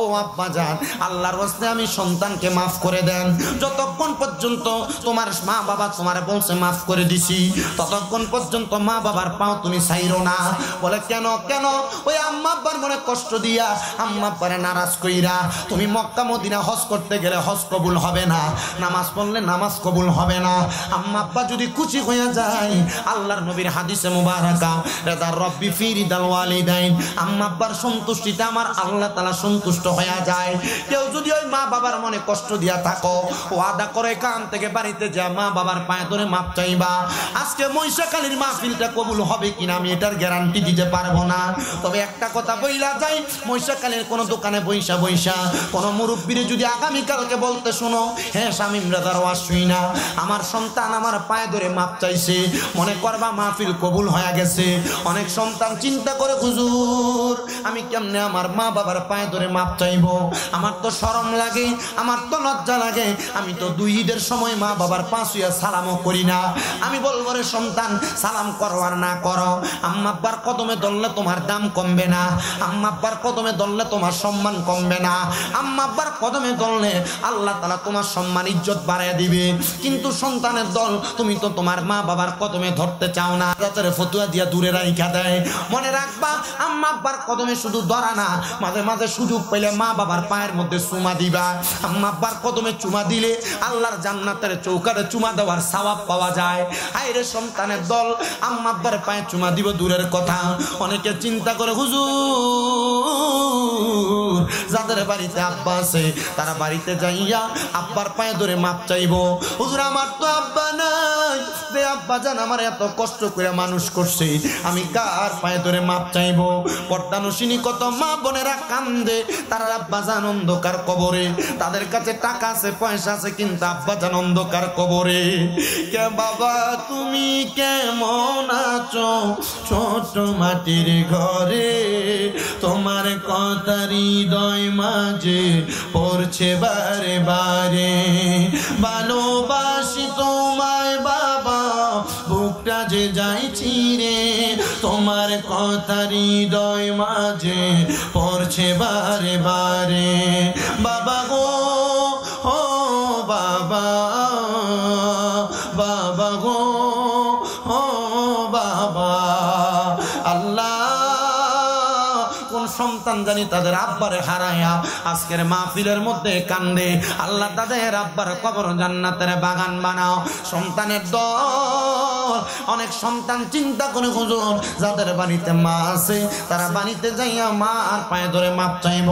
ও আব্বা জান, আল্লাহর ওয়াস্তে আমি সন্তানকে মাফ করে দেন। যতক্ষণ পর্যন্ত তোমার মা বাবা তোমার বলছে মাফ করে দিছি, ততক্ষণ পর্যন্ত মা বাবার পাও তুমি ছাইরো না। বলে কেন? কেন? ওই আম্মা আব্বার মনে কষ্ট দিয়া, আম্মা আব্বারে নারাজ কইরা তুমি মক্কা মদিনা হজ করতে গেলে হজ কবুল হবে না, নামাজ পড়লে নামাজ কবুল হবে না। আম্মা আব্বা যদি খুশি হয়ে যায়, আল্লাহর নবীর হাদিসে মুবারাকা, রেদা রব্বি ফি রিদাল ওয়ালিদাইন, আম্মা আব্বার সন্তুষ্টিতে আমার আল্লাহ তাআলা সন্তুষ্ট হয়ে যায়। কেউ যদি ওই মা বাবার মনে কষ্ট দিয়া থাকো, ওয়াদা করে কান থেকে বাড়িতে যা মা বাবার পায়ে ধরে মাপ চাইবা। আজকে মহিষাকালীর মাহফিলটা কবুল হবে কিনা আমি এটার গ্যারান্টি দিতে পারবো না, তবে একটা কথা বইলা যাই, মহিষাকালীর কোনো দোকানে বইসা বইসা কোনো মুরব্বীরে যদি আগামীকালকে বলতে শোনো, হ্যাঁ শামীম রাজার ওয়াজ শুই না, আমার সন্তান আমার পায়ে ধরে মাপ চাইছে, মনে করবা মাহফিল কবুল হয়ে গেছে। অনেক সন্তান চিন্তা করে, হুজুর আমি কেমনে আমার মা বাবার পায়ে ধরে মাপ চাইবো, আমার তো শরম লাগে, আমার তো লজ্জা লাগে, আমি তো 2 ঈদের সময় মা বাবার পা ছুঁইয়া সালামও করি না। আমি বলবো রে সন্তান, সালাম করো আর না করো, করো। আম্মা আব্বার কদমে ধরলে তোমার দাম কমবে না, আম্মা আব্বার কদমে ধরলে তোমার সম্মান কমবে না, আম্মা আব্বার কদমে ধরলে আল্লাহ তাআলা তোমার সম্মান ইজ্জত বাড়ায় দিবে। কিন্তু সন্তানের দল তুমি তো তোমার মা বাবার কদমে ধরতে চাও না, তাদের ফতুয়া দিয়া দূরে রাইখা দেয়। মনে রাখবা, আম্মা আব্বার কদমে শুধু ধরা না, মাঝে মাঝে সুযোগ পেলে মা বাবার পায়ের মধ্যে চুমা দিবা। আম্মা আব্বার কদমে চুমা দিলে আল্লাহর জান্নাতের চৌকারে চুমা দেওয়ার সওয়াব পাওয়া যায়। আইরে সন্তানের দল, আম্মা আব্বার পায়ে চুমা দিব দূরের কথা, অনেকে চিন্তা করে হুজুর যাদের বাড়িতে আব্বা আছে তারা বাড়িতে যাইয়া আব্বার পায়ে ধরে মাপ চাইবো। হুজুর আমার তো আব্বা নাই, যে আব্বা জান আমার এত কষ্ট করে মানুষ করছে, আমি কার পায়ে ধরে মাপ চাইবো? পর্দানুশিনী কত মা বোনেরা কান্দে, তারা আব্বা জান অন্ধকার কবরে, তাদের কাছে টাকা আছে পয়সা আছে কিন্তু আব্বা জান অন্ধকার কবরে। কে বাবা তুমি কেমন আছো ছোট মাটির ঘরে, তোমার কথা হৃদয় মাঝে পড়ছে বারে বারে, ভালোবাসি তোমায় বাবা বুকটা যে যাইছি রে, তোমার কথা হৃদয় মাঝে পড়ছে বারে বারে। বাবা গো ও বাবা, বাবা গো ও বাবা, আল্লাহ কোন সন্তান জানি তাদের আব্বারে হারায়া আজকের মাহফিলের মধ্যে কান্দে, আল্লাহ তাদের আব্বার কবর জান্নাতের বাগান বানাও। সন্তানের দল, অনেক সন্তান চিন্তা করে হুজুর যাদের বাড়িতে মা আছে তারা বাড়িতে যাইয়া মার পায়ে ধরে মাপ চাইব,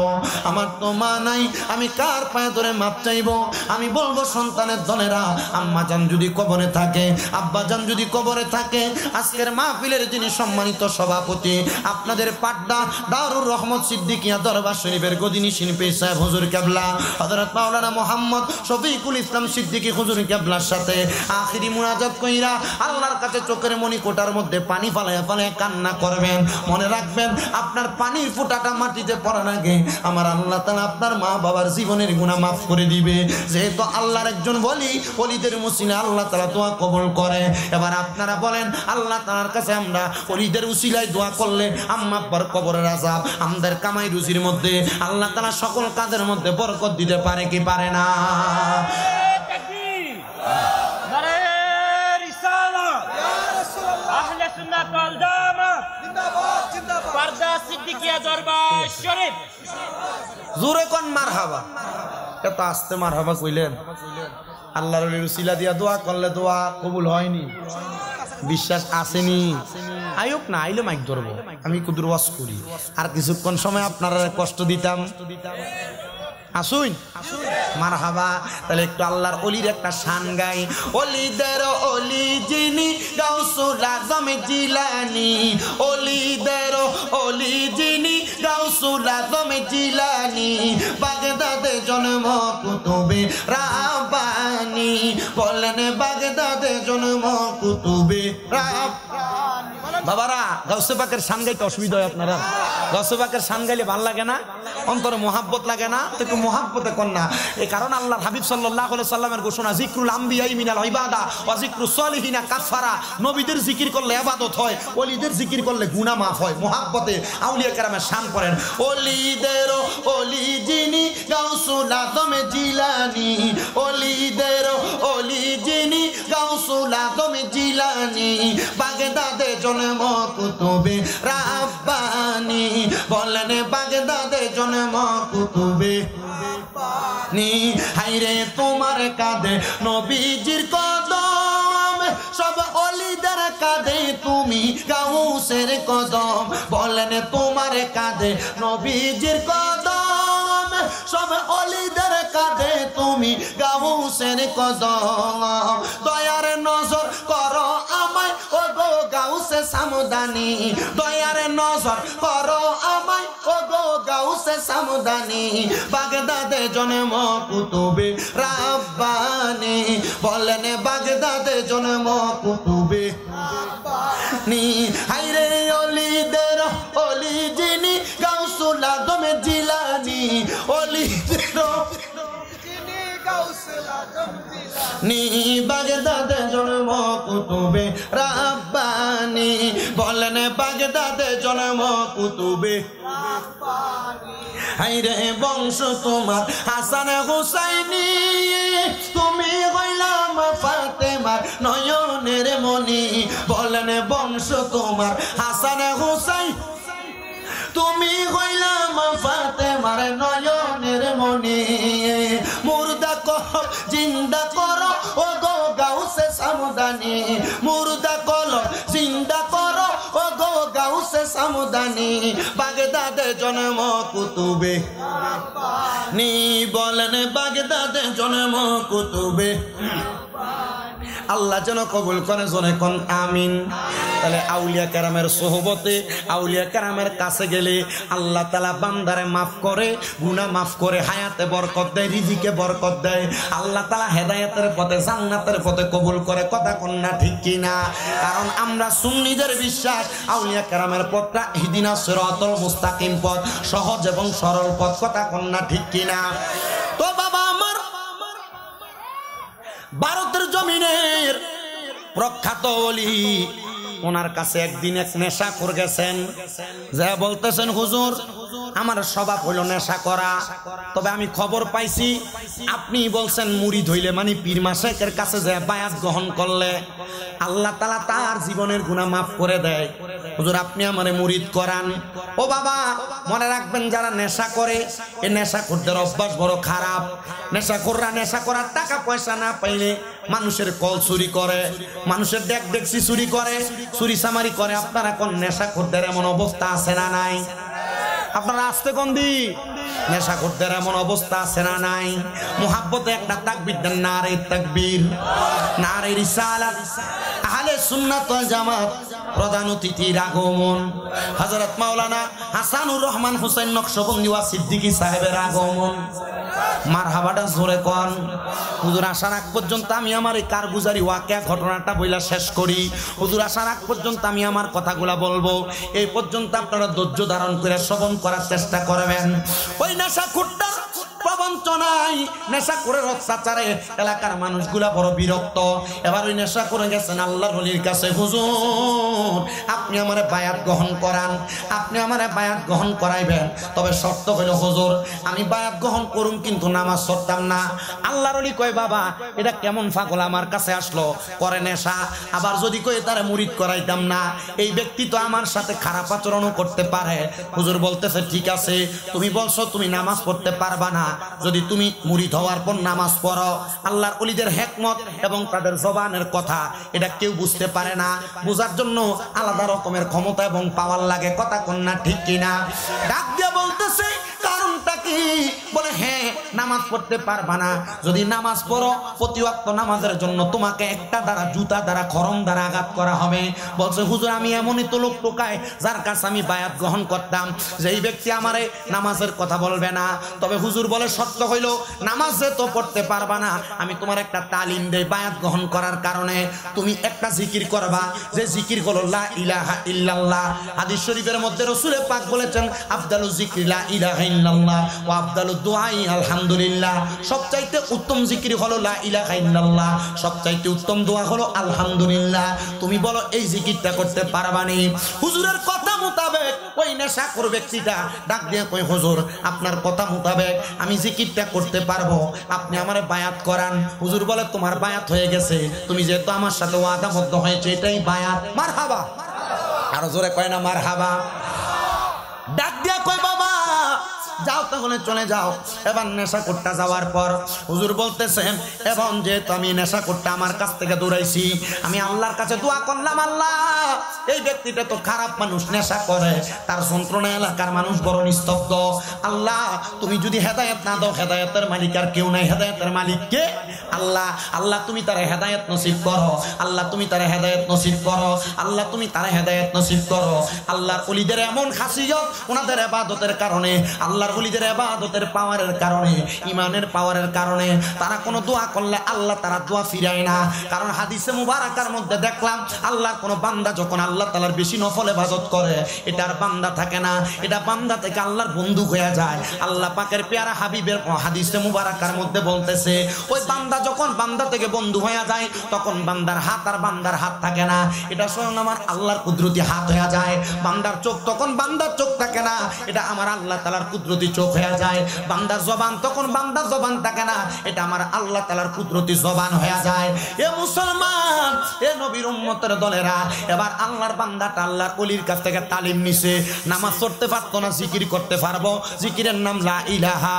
আমার তো মা নাই আমি কার পায়ে ধরে মাপ চাইব? আমি বলবো সন্তানের দলেরা, আম্মা জান যদি কবরে থাকে, আব্বা জান যদি কবরে থাকে, আজকের মাহফিলের যিনি সম্মানিত সভাপতি আপনাদের পাড্ডা দারুর রহমত সিদ্দিকিয়া দরবার শরীফের গদিনী শিল্পী সাহেব হুজুর কেবলা হযরত মাওলানা মোহাম্মদ শফিকুল ইসলাম সিদ্দিকী হুজুর কেবলার সাথে আখিরি মুনাজাত কইরা আল্লাহর কাছে চোখের মনি কোটার মধ্যে পানি ফালায়া ফালায়া কান্না করবেন। মনে রাখবেন আপনার পানির ফোঁটাটা মাটিতে পড়ার আগে আমার আল্লাহ তাআলা আপনার মা বাবার জীবনের গুনাহ মাফ করে দিবে। যেহেতু আল্লাহর একজন ওলিদের মুসিলা আল্লাহ তাআলা দোয়া কবুল করে। এবার আপনারা বলেন আল্লাহ তাআলার কাছে আমরা ওলিদের উসিলায় দোয়া করলে আম্মা আব্বার কবরের আযাব আমাদের কামাই রুজির মধ্যে আল্লাহ তাআলা সকল কাজের মধ্যে বরকত দিতে পারে কি পারে না? জোরে কোন মারহাবা, এত আস্তে মারহাবা কইলেন? আল্লাহর ওলির উসিলা দিয়া দোয়া করলে দোয়া কবুল হয়নি, বিশ্বাস আসেনি। আইক না আইলে মাইক ধরবো, আমি কুদুর ওয়াজ করি, আর কিছুক্ষণ সময় আপনারা কষ্ট দিতাম। আসুন মারহাবা। তাহলে একটু আল্লাহর ওলির একটা শান গাই। ওলিদের ওলি যিনি গাউসুল আজম জিলানী, ওলিদের ওলি যিনি গাউসুল আজম জিলানী, বাগদাদে জন্ম কুতুবে রাব্বানী, বলেন বাগদাদে জন্ম কুতুবে রাব্বানী। বাবারা গাউসে পাকের শান গাইতে অসুবিধা হয় আপনারা? গাউসে পাকের শান গাইলে ভাল লাগে না? অন্তরে মোহাব্বত লাগে না? একটু মোহাব্বতে কর না। এই কারণ আল্লাহর হাবিব সাল্লাল্লাহু আলাইহি সাল্লামের ঘোষণা, জিকরুল আম্বিয়া মিনাল ইবাদা ওয়া জিকরুস সলিহিনা কাফারা। নবীদের জিকির করলে ইবাদত হয়, ওলিদের জিকির করলে গুনাহ মাফ হয়। মোহাব্বতে আউলিয়া কেরামের শান করেন। ওলিদের ওলি যিনি গাউসুল আজম জিলানী, ওলিদের ওলি যিনি গাউসুল আজম জিলানী, বাগদাদে জন্ম কুতুবে রাব্বানী, বলেন বাগদাদে জন্ম কুতুবে রাব্বানী। হায়রে তোমার কাঁধে নবীজির কদম, সব ওলিদের কাঁধে তুমি গাউসের কদম, বলেন তোমার কাঁধে নবীজির কদম, সব ওলিদের কাঁধে তুমি গাউসের কদম। দয়ার নজর করো আমায় ও গো গাউসে সামদানি, দয়ার নজর করো আমায় ও গো গাউসে সামদানি, বাগদাদে জন্ম কুতুবে রাব্বানী, বলেন বাগদাদে জন্ম কুতুবে রাব্বানী। হায়রে ওলিদের ওলি যিনি গাউসুল আজম জিলানী, ওলিদের নি বাগদাদে জন্ম কুতুবে রাব্বানী, বলেন বললেন বাগদাদে জন্ম কুতুবে হাইরে বংশ তোমার হাসান হুসাইনি তুমি হইলাম ফাতেমার নয়নের মনি বললেন বংশ তোমার হাসান হুসাইন তুমি হইলাম ফাতেমার নয়নের মনি মুর্দা কহ জিন্দা করো ও গো গাউসে সামদানি মুর্দা কল জিন্দা করো ও গো গাউসে সামদানি বাগদাদে জন্ম কুতুবে নি বলেন বাগদাদে জন্ম কুতুবে আল্লাহ যেন কবুল করে জনে কোন আমিন। তাহলে আউলিয়া কেরামের সোহবতে আউলিয়া কেরামের কাছে গেলে আল্লাহ তাআলা বান্দারে মাফ করে, গুনাহ মাফ করে, হায়াতে বরকত দেয়, রিজিকে বরকত দেয়। আল্লাহ তাআলা হেদায়েতের পথে জান্নাতের পথে কবুল করে। কথা কোন না ঠিক কি না? কারণ আমরা সুন্নিদের বিশ্বাস আউলিয়া কেরামের পথটা ইহদিনাস সিরাতাল মুস্তাকিম পথ, সহজ এবং সরল পথ। কথা কোন না ঠিক কি না? তো বাবা আমার ভারতের জমিনের প্রখ্যাত ওলি, ওনার কাছে একদিন এক নেশাখোর গেছেন, যা বলতেছেন হুজুর আমার স্বভাব হলো নেশা করা, তবে আমি খবর পাইছি আপনি বলছেন মুরিদ হইলে মানে পীর মাশায়েখের কাছে যে বায়াত গ্রহণ করলে আল্লাহ তাআলা তার জীবনের গুনাহ মাফ করে দেয়। হুজুর আপনি আমারে মুরিদ করান। ও বাবা মনে রাখবেন যারা নেশা করে এই নেশাখোরদের অভ্যাস বড় খারাপ। নেশাখোররা নেশা করার টাকা পয়সা না পাইলে মানুষের কল চুরি করে, মানুষের ডেকডেকচি চুরি করে, চুরি চামারি করে। আপনারা কোন নেশাখোরদের এমন অবস্থা আছে না নাই? আপনারা আসতে কোন দি নেশাখোরদের এমন অবস্থা আছে না নাই? মুহাব্বতে একটা তাকবীর দেন, নারে তাকবীর, নারে রিসালাত। আহলে সুন্নাত ওয়াল জামাত প্রধান অতিথির আগমন, হযরত মাওলানা হাসানুর রহমান হুসাইন নকশবন্দি ওয়া সিদ্দিকী সাহেবের আগমন। মারহাবাটা জোরে কোন। হুজুর আসার আগ পর্যন্ত আমি আমার এই কারগুজারি ওয়াকিয়া ঘটনাটা বইলা শেষ করি। হুজুর আসার আগ পর্যন্ত আমি আমার কথাগুলা বলবো, এই পর্যন্ত আপনারা ধৈর্য ধারণ করে শ্রবণ করার চেষ্টা করবেন। ওই নেশাখোরটার প্রবঞ্চনায় নেশা করে অত্যাচারে এলাকার মানুষগুলা বড় বিরক্ত। এবার ওই নেশা করে গেছেন আল্লাহর ওলির কাছে, হুজুর আপনি আমারে বায়াত গ্রহণ করান, আপনি আমারে বায়াত গ্রহণ করাইবেন, তবে শর্ত হইল হুজুর আমি বায়াত গ্রহণ করুম কিন্তু নামাজ পড়তাম না। আল্লাহর ওলি কয় বাবা এটা কেমন পাগল আমার কাছে আসলো, করে নেশা, আবার যদি কই তারে মুরিদ করাইতাম না, এই ব্যক্তি তো আমার সাথে খারাপ আচরণও করতে পারে। হুজুর বলতেছে ঠিক আছে তুমি বলছো তুমি নামাজ পড়তে পারবা না, যদি তুমি মুরিদ হওয়ার পর নামাজ পড়ো। আল্লাহর ওলিদের হিকমত এবং তাদের জবানের কথা এটা কেউ বুঝতে পারে না, বোঝার জন্য আলাদা রকমের ক্ষমতা এবং পাওয়ার লাগে। কথা কোন না ঠিক কিনা? ডাক দিয়ে বলতেছে কারণটা কি? বলে হ্যাঁ নামাজ পড়তে পারবা না, যদি নামাজ পড়ো প্রতি ওয়াক্ত নামাজের জন্য তোমাকে একটা দ্বারা জুতা দ্বারা খরম দ্বারা আঘাত করা হবে। বলছে হুজুর আমি এমনই তো লোক টোকায় যার কাছে আমি বায়াত গ্রহণ করতাম, যেই ব্যক্তি আমারে নামাজের কথা বলবে না। তবে হুজুর বলে সত্য হইল নামাজ যে তো পড়তে পারবা না, আমি তোমার একটা তালিম দেই বায়াত গ্রহণ করার কারণে। তুমি একটা জিকির করবা, যে জিকির হলো লা ইলাহা ইল্লাল্লাহ। হাদিস শরীফের মধ্যে রাসূল পাক বলেছেন আফদালু যিকরি লা ইলাহা ইল্লাল্লাহ ওয়া আফদালু দুআই আলহামদুলিল্লাহ। সবচাইতে উত্তম জিকির হলো লা ইলাহা ইল্লাল্লাহ, সবচাইতে উত্তম দোয়া হলো আলহামদুলিল্লাহ। তুমি বলো এই জিকিরটা করতে পারবানি? হুজুরের কথা মোতাবেক ওই নেশাখোর ব্যক্তিটা ডাক দিয়ে কই হুজুর আপনার কথা মোতাবেক আমি জিকিরটা করতে পারবো, আপনি আমারে বায়াত করান। হুজুর বলে তোমার বায়াত হয়ে গেছে, তুমি যেহেতু আমার সাথে ওয়াদাবদ্ধ হয়েছে এটাই বায়াত। মারহাবা, আরো জোরে কয় না মারহাবা। ডাক দিয়া কয় বাবা যাও তাহলে চলে যাও। এবার নেশাখোরটা যাওয়ার পর হুজুর বলতেছেন এবং যেহেতু আমি নেশাখোরটা আমার কাছ থেকে দৌড়াইছি, আমি আল্লাহর কাছে দোয়া করলাম আল্লাহ এই ব্যক্তিটা তো খারাপ মানুষ, নেশা করে, তার যন্ত্রণা এলাকার মানুষ বড় নিস্তব্ধ। আল্লাহ তুমি যদি হেদায়েত না দাও, হেদায়েতের মালিক আর কেউ নাই, হেদায়েতের মালিক কে? আল্লাহ। আল্লাহ তুমি তারে হেদায়েত নসিব করো, আল্লাহ তুমি তারে হেদায়েত নসিব করো, আল্লাহ তুমি তারে হেদায়েত নসিব করো। আল্লাহর ওলিদের এমন খাসিয়ত, ওনাদের ইবাদতের কারণে আল্লাহ আল্লাহর ওলিদের ইবাদতের পাওয়ারের কারণে, ইমানের পাওয়ারের কারণে তারা কোনো দোয়া করলে আল্লাহ তারা দোয়া ফিরায় না। কারণ হাদিসে মুবারাকার মধ্যে দেখলাম আল্লাহর কোনো বান্দা যখন আল্লাহ তাআলার বেশি নফল ইবাদত করে, এটার বান্দা থাকে না, এটা বান্দা থেকে আল্লাহর বন্ধু হয়ে যায়। আল্লাহ পাকের পেয়ারা হাবিবের হাদিসে মুবারাকার মধ্যে বলতেছে, ওই বান্দা যখন বান্দা থেকে বন্ধু হয়ে যায় তখন বান্দার হাত আর বান্দার হাত থাকে না, এটা স্বয়ং আমার আল্লাহর কুদরতি হাত হয়ে যায়। বান্দার চোখ তখন বান্দার চোখ থাকে না, এটা আমার আল্লাহ তাআলার কুদরতি চোখ হয়ে যায়। বান্দার জবান তখন বান্দার জবান থাকে না, এটা আমার আল্লাহ তাআলার কুদরতি জবান হয়ে যায়। এ মুসলমান, এ নবীর উম্মতের দলেরা, এবার আল্লাহর বান্দাটা আল্লাহর ওলির কাছ থেকে তালিম নিছে। নামাজ পড়তে পারতো না, জিকির করতে পারবো। জিকিরের নাম লা ইলাহা।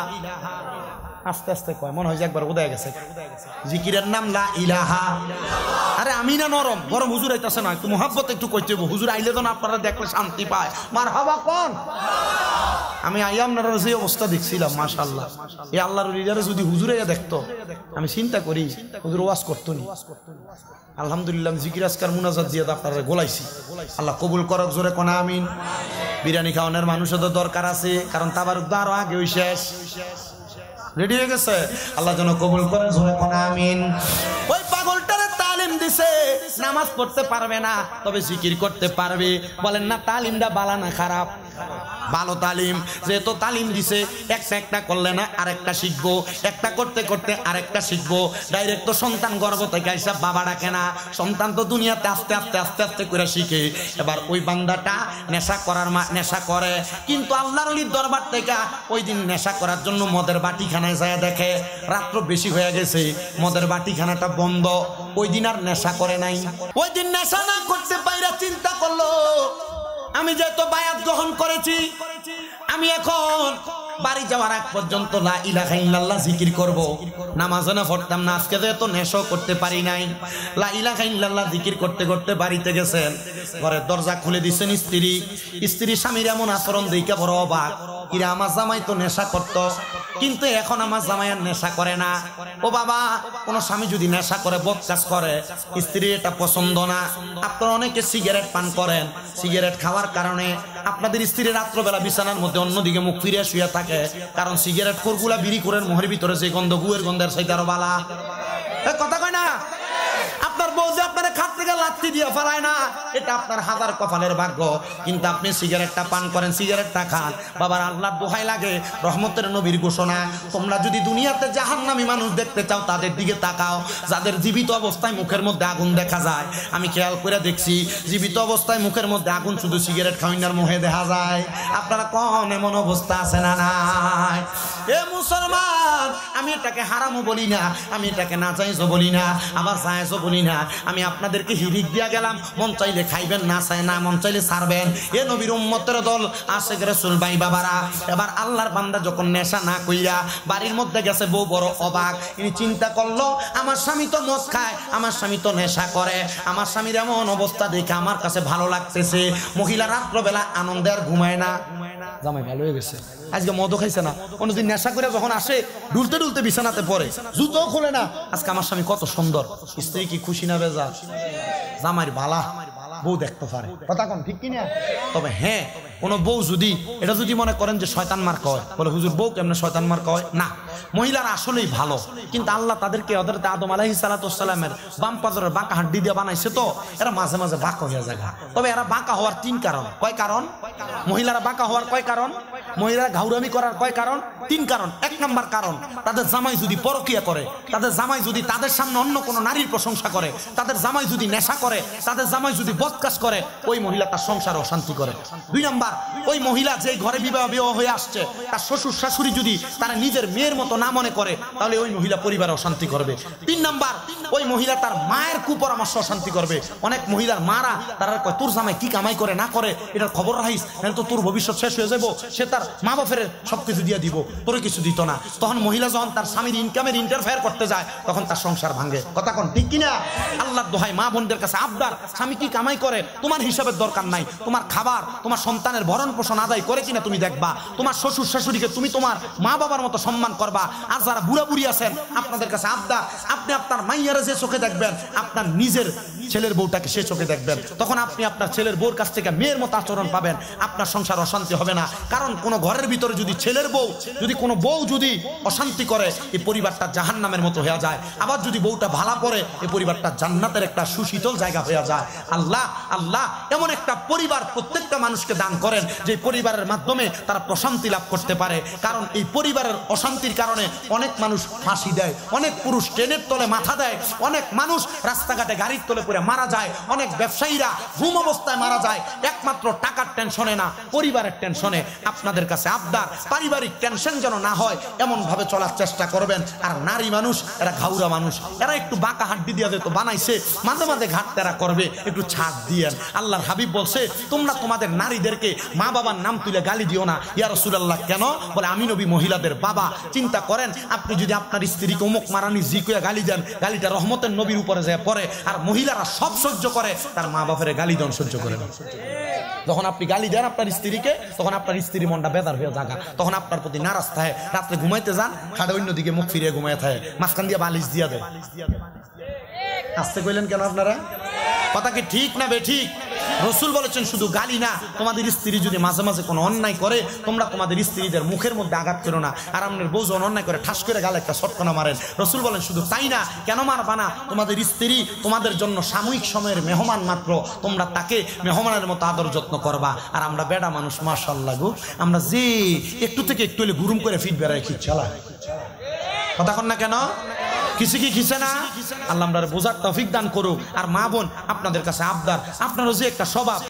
আস্তে আস্তে কয়, মনে হয় যে একবার উদয় গেছে। জিকিরের নাম লা ইলাহা। আরে আমি না নরম গরম, হুজুর আইতাছে না, একটু মোহাব্বত একটু কইতে হইব। হুজুর আইলে তো না আপনারা দেখলে শান্তি পায়। মারহাবা কোন? আমি আইয়াম না যে অবস্থা দেখছিলাম, মাশাআল্লাহ। এই আল্লাহর ওলিরা যদি হুজুরে দেখতো, আমি চিন্তা করি হুজুর ওয়াজ করতো নি। আলহামদুলিল্লাহ, জিকির আজকার মুনাজাত দিয়ে আপনারা গোলাইছি। আল্লাহ কবুল করক, জোরে কোন আমিন। বিরিয়ানি খাওয়ানোর মানুষও তো দরকার আছে, কারণ তাবারুক তো আরো আগে ওই শেষ রেডি হয়ে গেছে। আল্লাহ যেন কবুল করে, জোরে কোন আমিন। ওই পাগলটারে তালিম দিছে, নামাজ পড়তে পারবে না তবে জিকির করতে পারবে। বলেন না তালিমটা বালা না খারাপ? ভালো তালিম। যেহেতু তালিম দিছে, একটা একটা করলে না আরেকটা শিখবো, একটা করতে করতে আরেকটা শিখবো। ডাইরেক্ট তো সন্তান গর্ভ থেকে আইসা বাবা ডাকে না, সন্তান তো দুনিয়াতে আস্তে আস্তে আস্তে আস্তে করে শিখে। এবার ওই বান্দাটা নেশা করার নেশা করে, কিন্তু আল্লাহর ওলির দরবার থেকে ওই দিন নেশা করার জন্য মদের বাটিখানায় যায়, দেখে রাত্র বেশি হয়ে গেছে, মদের বাটিখানাটা বন্ধ। ওই দিন আর নেশা করে নাই। ওই দিন নেশা না করতে পাইরা চিন্তা করলো, আমি যেহেতু বায়াত গ্রহণ করেছি, আমি এখন বাড়ি যাওয়ার আগ পর্যন্ত লা ইলাহা ইল্লাল্লাহ জিকির করব। নামাজ না পড়তাম না, আজকে যেহেতু নেশাও করতে পারি নাই, লা ইলাহা ইল্লাল্লাহ জিকির করতে করতে বাড়িতে গেছেন। ঘরের দরজা খুলে দিচ্ছেন স্ত্রী স্বামীর এমন আচরণ দেখে বড় অবাক। কিরা, আমার জামাই তো নেশা করত, কিন্তু এখন আমার জামাই আর নেশা করে না। ও বাবা, কোন স্বামী যদি নেশা করে, বদ কাজ করে, স্ত্রী এটা পছন্দ না। আপনারা অনেকে সিগারেট পান করেন, সিগারেট খাওয়ার কারণে আপনাদের স্ত্রী রাত্রবেলা বিছানার মধ্যে অন্যদিকে মুখ ফিরে শুয়ে থাকে, কারণ সিগারেট খোরগুলা বিড়ি করে মুখের ভিতরে যে গন্ধ, গুয়ের গন্ধের সাইতে আরো বালা। কথা কয় না? আপনার বউ যে আপনার খাট থেকে লাত্তি দিয়ে ফেলায় না, এটা আপনার হাজার কপালের ভাগ্য। কিন্তু আপনি সিগারেটটা পান করেন, সিগারেটটা খান। বাবার আল্লাহর দোহাই লাগে, রহমতের নবীর ঘোষণা, তোমরা যদি দুনিয়াতে জাহান্নামী মানুষ দেখতে চাও তাদের দিকে তাকাও, যাদের জীবিত অবস্থায় মুখের মধ্যে আগুন দেখা যায়। আমি খেয়াল করে দেখছি, জীবিত অবস্থায় মুখের মধ্যে আগুন শুধু সিগারেট খাওয়ানোর মুখে দেখা যায়। আপনারা কোন এমন অবস্থা আছে না নাই? এ মুসলমান, আমি এটাকে হারামও বলি না, আমি এটাকে নাজায়েজও বলি না, আবার জায়েজও বলি না। আমি আপনাদেরকে হিরিক দিয়া গেলাম, মন চাইলে খাইবেন, না চাই না মন চাইলে ছাড়বেন। এ নবীর উম্মতের দল, আশিক রাসূল ভাই বাবারা, এবার আল্লাহর বান্দা যখন নেশা না কইরা বাড়ির মধ্যে গেছে, বউ বড় অবাক। ইনি চিন্তা করলো, আমার স্বামী তো মদ খায়, আমার স্বামী তো নেশা করে, আমার স্বামীর এমন অবস্থা দেখে আমার কাছে ভালো লাগতেছে। মহিলা রাত্রবেলা আনন্দে আর ঘুমায় না। জামাই ভালো হয়ে গেছে, আজকে মদও খাইছে না। অন্যদিন নেশা করে যখন আসে, ডুলতে ডুলতে বিছানাতে পড়ে, জুতোও খোলে না। আজকে আমার স্বামী কত সুন্দর। স্ত্রী কি খুশি না বেজা? জামাইর বালা বউ দেখতে পারে, কথা কোন ঠিক কিনা? তবে হ্যাঁ, কোন বউ যদি এটা যদি মনে করেন যে শয়তান মার কয়, বলে হুজুর বউ কেমনে শয়তান মার কয়, না, মহিলারা আসলেই ভালো, কিন্তু আল্লাহ তাদেরকে হযরত আদম আলাইহিস সালামের বাম পাজরের বাঁকা হাড্ডি দিয়ে বানাইছে, তো এরা মাঝে মাঝে বাঁকা হয়ে যায়। তবে এরা বাঁকা হওয়ার তিন কারণ। কয় কারণ? মহিলারা বাঁকা হওয়ার কয় কারণ? মহিলারা ঘাউরামি করার কয় কারণ? তিন কারণ। এক নাম্বার কারণ, তাদের জামাই যদি পরকিয়া করে, তাদের জামাই যদি তাদের সামনে অন্য কোনো নারীর প্রশংসা করে, তাদের জামাই যদি নেশা করে, তাদের জামাই যদি বদকাজ করে, ওই মহিলা তার সংসারে অশান্তি করে। দুই নাম্বার, ওই মহিলা যে ঘরে বিবাহ হয়ে আসছে, তার শ্বশুর শাশুড়ি যদি তারা নিজের মেয়ের মতো না মনে করে, তাহলে ওই মহিলা পরিবারে অশান্তি করবে। তিন নাম্বার, ওই মহিলা তার মায়ের কুপরামর্শ অশান্তি করবে। অনেক মহিলার মারা তারা কয়, তোর জামাই কি কামাই করে না করে এটার খবর রাখিস, নাহলে তো তোর ভবিষ্যৎ শেষ হয়ে যাবো। সে তার মা বাপের সবকিছু দিয়ে দিব, তোরে কিছু দিত না। তখন মহিলা যখন তার স্বামীর ইনকামের ইন্টারফেয়ার করতে যায়, তখন তার সংসার ভাঙে। কথা কোন ঠিক কিনা? আল্লাহর দোহাই, মা বোনদের কাছে আবদার, স্বামী কি কামাই করে তোমার হিসাবের দরকার নাই। তোমার খাবার, তোমার সন্তানের ভরণ পোষণ আদায় করে কিনা তুমি দেখবা। তোমার শ্বশুর শাশুড়িকে তুমি তোমার মা বাবার মতো সম্মান করবা। আর যারা বুড়া বুড়ি আছেন, আপনাদের কাছে আবদার, আপনি আপনার মাইয়ারে যে চোখে দেখবেন, আপনার নিজের ছেলের বউটাকে সে চোখে দেখবেন, তখন আপনি আপনার ছেলের বউর কাছ থেকে মেয়ের মতো আচরণ পাবেন। আপনার সংসার অশান্তি হবে না। কারণ কোনো ঘরের ভিতরে যদি ছেলের বউ যদি কোনো বউ যদি অশান্তি করে, এই পরিবারটা জাহান্নামের মতো হয়ে যায়। আবার যদি বউটা ভালো করে, এই পরিবারটা জান্নাতের একটা সুশীতল জায়গা হয়ে যায়। আল্লাহ আল্লাহ এমন একটা পরিবার প্রত্যেকটা মানুষকে দান করেন যে পরিবারের মাধ্যমে তারা প্রশান্তি লাভ করতে পারে। কারণ এই পরিবারের অশান্তির কারণে অনেক মানুষ ফাঁসি দেয়, অনেক পুরুষ ট্রেনের তলে মাথা দেয়, অনেক মানুষ রাস্তাঘাটে গাড়ির তলে পড়ে মারা যায়, অনেক ব্যবসায়ীরা ঘুম অবস্থায় মারা যায়, একমাত্র টাকার টেনশনে না, পরিবারের টেনশনে। আপনাদের কাছে আবদার, পারিবারিক টেনশন যেন না হয় এমন ভাবে চলার চেষ্টা করবেন। আর নারী মানুষ এরা ঘাউরা মানুষ, এরা একটু বাঁকা হাড্ডি দিয়ে তো বানাইছে, মাঝে মাঝে ঘাট তেরা করবে, একটু ছাড় দিয়েন। আল্লাহর হাবিব বলছে, তোমরা তোমাদের নারীদেরকে মা বাবার নাম তুলে গালি দিও না। ইয়া রাসূলুল্লাহ কেন? বলে আমি নবী মহিলাদের বাবা। চিন্তা করেন, আপনি যদি আপনার স্ত্রীকে অমুক মারানি জি কইয়া গালি দেন, গালিটা রহমতের নবীর উপরে যায় পড়ে। আর মহিলারা সব সহ্য করে, তার মা বাপের গালি দেন সহ্য করে না। যখন আপনি গালি দেন আপনার স্ত্রীকে, তখন আপনার স্ত্রী মনটা বেদার হয়ে জাগা, তখন আপনার প্রতি নারাজ থাকে। রাত্রে ঘুমাইতে যান, খাটে অন্যদিকে মুখ ফিরিয়ে ঘুমাই থাকে, মাঝখান দিয়ে বালিশ দিয়া দেয়। আসতে কইলেন কেন আপনারা? কথা কি ঠিক না বেঠিক? রসুল বলেছেন শুধু গালি না, তোমাদের স্ত্রী যদি মাঝে মাঝে কোনো অন্যায় করে, তোমরা তোমাদের স্ত্রীদের মুখের মধ্যে আঘাত করো না। আর আপনার বউ যখন অন্যায় করে ঠাস করে গালে একটা শটকনা মারেন। রসুল বলেন শুধু তাই না, কেন মারবা না? তোমাদের স্ত্রী তোমাদের জন্য সাময়িক সময়ের মেহমান মাত্র, তোমরা তাকে মেহমানের মতো আদর যত্ন করবা। আর আমরা বেডা মানুষ মাশাআল্লাহ গো, আমরা যে একটু থেকে একটু হলে গুরুম করে ফিট বেড়াই খিচ্ছালা। কথা কন না কেন? কিছু কি খিসে না? আল্লাহ আমরা বোঝার তৌফিক দান করুক। আর মা বোন আপনাদের কাছে আবদার, আপনারও যে একটা স্বভাব